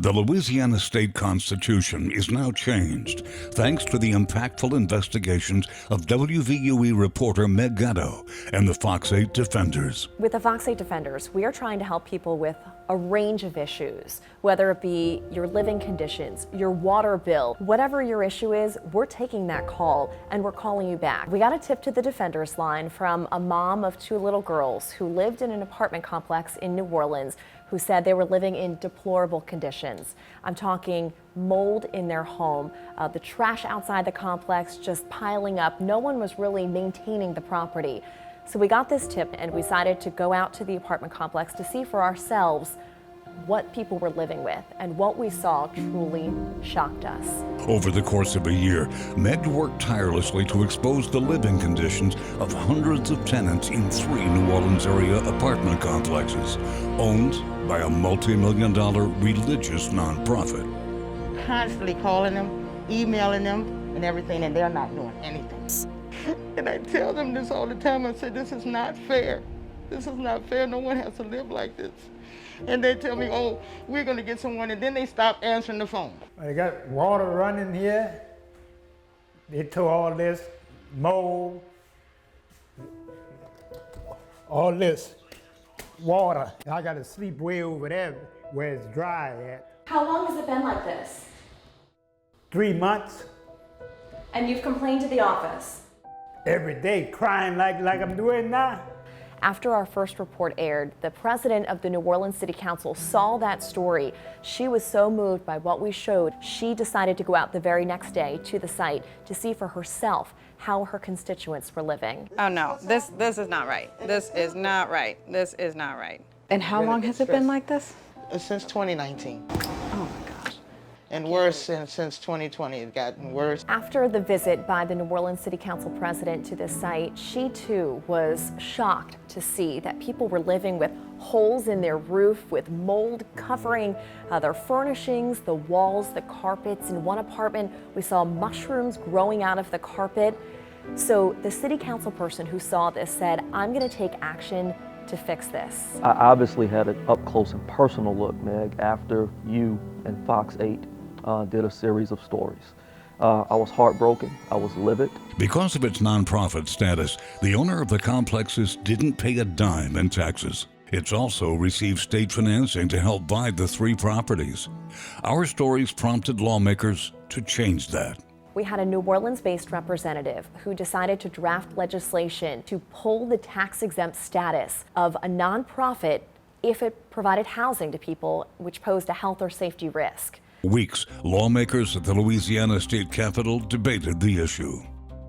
The Louisiana state constitution is now changed thanks to the impactful investigations of WVUE reporter Meg Gatto and the Fox 8 Defenders. With the Fox 8 Defenders, we are trying to help people with a range of issues, whether it be your living conditions, your water bill, whatever your issue is, we're taking that call and we're calling you back. We got a tip to the Defenders line from a mom of 2 little girls who lived in an apartment complex in New Orleans who said they were living in deplorable conditions. I'm talking mold in their home, the trash outside the complex just piling up. No one was really maintaining the property. So we got this tip and we decided to go out to the apartment complex to see for ourselves what people were living with, and what we saw truly shocked us. Over the course of a year, Meg worked tirelessly to expose the living conditions of hundreds of tenants in 3 New Orleans area apartment complexes owned by a multi-million-dollar religious nonprofit. Constantly calling them, emailing them, and everything, and they're not doing anything. And I tell them this all the time. I say, this is not fair. This is not fair. No one has to live like this. And they tell me, oh, we're going to get someone, and then they stop answering the phone. They got water running here. They took all this mold, all this water. I got to sleep way over there where it's dry at. How long has it been like this? 3 months. And you've complained to the office? Every day, crying like I'm doing now. After our first report aired, the president of the New Orleans City Council saw that story. She was so moved by what we showed, she decided to go out the very next day to the site to see for herself how her constituents were living. Oh no, this is not right. This is not right. This is not right. And how long has it been like this? Since 2019. Oh my gosh. And worse since 2020. It's gotten worse. After the visit by the New Orleans City Council president to this site, she too was shocked to see that people were living with holes in their roof, with mold covering their furnishings, the walls, the carpets. In one apartment, we saw mushrooms growing out of the carpet. So the city council person who saw this said, I'm going to take action to fix this. I obviously had an up close and personal look, Meg, after you and Fox 8 did a series of stories. I was heartbroken. I was livid. Because of its nonprofit status, the owner of the complexes didn't pay a dime in taxes. It's also received state financing to help buy the 3 properties. Our stories prompted lawmakers to change that. We had a New Orleans-based representative who decided to draft legislation to pull the tax-exempt status of a nonprofit if it provided housing to people which posed a health or safety risk. Weeks, lawmakers at the Louisiana State Capitol debated the issue.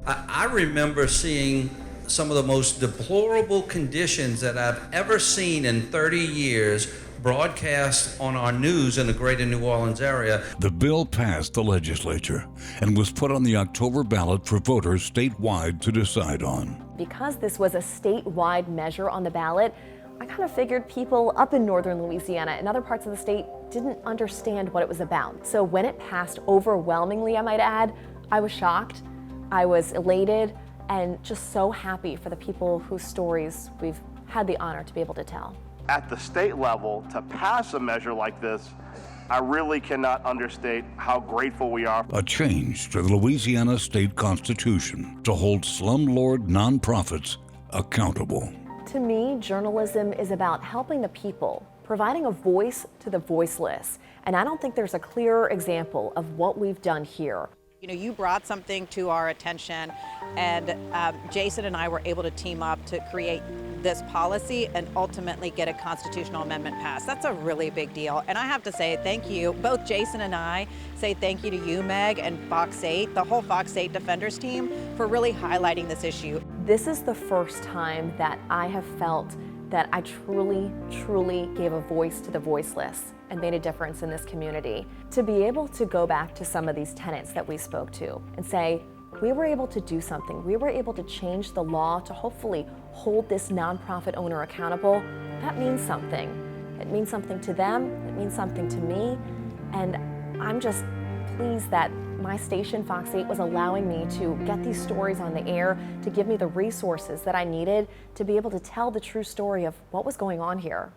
I remember seeing some of the most deplorable conditions that I've ever seen in 30 years broadcast on our news in the greater New Orleans area. The bill passed the legislature and was put on the October ballot for voters statewide to decide on. Because this was a statewide measure on the ballot, I kind of figured people up in northern Louisiana and other parts of the state didn't understand what it was about. So when it passed overwhelmingly, I might add, I was shocked, I was elated, and just so happy for the people whose stories we've had the honor to be able to tell. At the state level, to pass a measure like this, I really cannot understate how grateful we are. A change to the Louisiana state constitution to hold slumlord nonprofits accountable. To me, journalism is about helping the people, providing a voice to the voiceless. And I don't think there's a clearer example of what we've done here. You know, you brought something to our attention, and Jason and I were able to team up to create this policy and ultimately get a constitutional amendment passed. That's a really big deal. And I have to say thank you. Both Jason and I say thank you to you, Meg, and Fox 8, the whole Fox 8 Defenders team, for really highlighting this issue. This is the first time that I have felt that I truly gave a voice to the voiceless and made a difference in this community. To be able to go back to some of these tenants that we spoke to and say, we were able to do something. We were able to change the law to hopefully hold this nonprofit owner accountable. That means something. It means something to them. It means something to me. And I'm just pleased that my station, Fox 8, was allowing me to get these stories on the air, to give me the resources that I needed to be able to tell the true story of what was going on here.